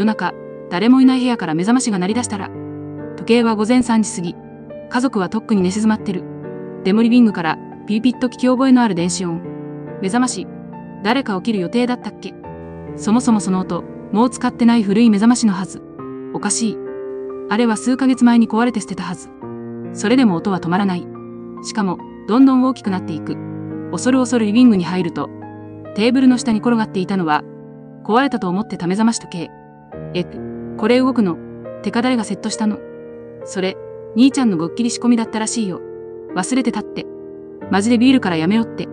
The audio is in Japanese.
夜中、誰もいない部屋から目覚ましが鳴り出したら、時計は午前3時過ぎ。家族はとっくに寝静まってる。でもリビングからピーピッと聞き覚えのある電子音。目覚まし。誰か起きる予定だったっけ？そもそもその音、もう使ってない古い目覚ましのはず。おかしい。あれは数ヶ月前に壊れて捨てたはず。それでも音は止まらない。しかも、どんどん大きくなっていく。恐る恐るリビングに入ると、テーブルの下に転がっていたのは、壊れたと思ってた目覚まし時計。これ動くの？てか誰がセットしたの？それ、兄ちゃんのごっきり仕込みだったらしいよ。忘れてたって。マジでビールからやめろって。